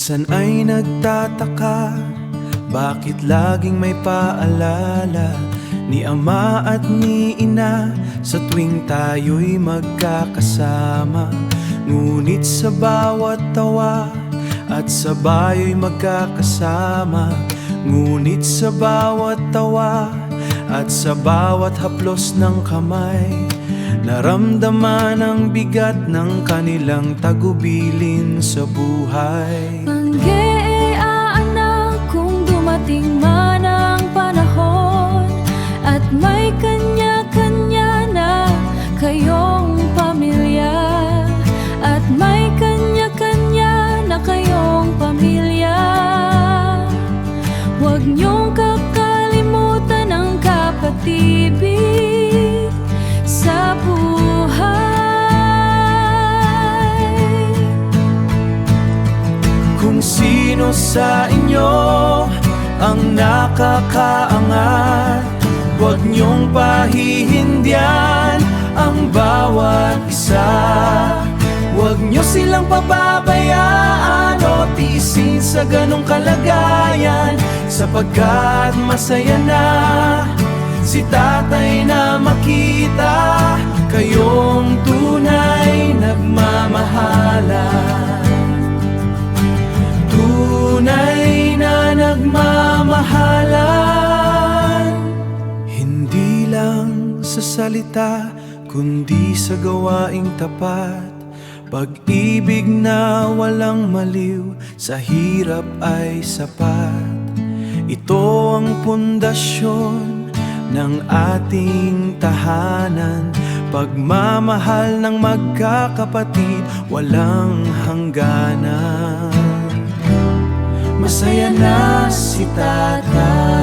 Minsan ay nagtataka, bakit laging may paalala ni ama at ni ina sa tuwing tayo'y magkakasama. Ngunit sa bawat tawa at sabay'y magkakasama. Ngunit sa bawat tawa at sa bawat haplos ng kamay, naramdaman ang bigat ng kanilang tagubilin sa buhay. Manggeaanak kung dumating man ang panahon at may kanya-kanya na kayong pamilya, at may kanya-kanya na kayong pamilya. Huwag niyong kakalimutan ang kapatibig sa buhay. Kung sino sa inyo ang nakakaangat, huwag niyong pahihindyan ang bawat isa. Huwag niyo silang pababayaan o tiisin sa ganong kalagayan, sapagkat masaya na si tatay na makita kayong tunay nagmamahalan. Tunay na nagmamahalan, hindi lang sa salita kundi sa gawaing tapat. Pag-ibig na walang maliw, sa hirap ay sapat. Ito ang pundasyon ng ating tahanan, pagmamahal ng magkakapatid, walang hangganan. Masaya na si tatay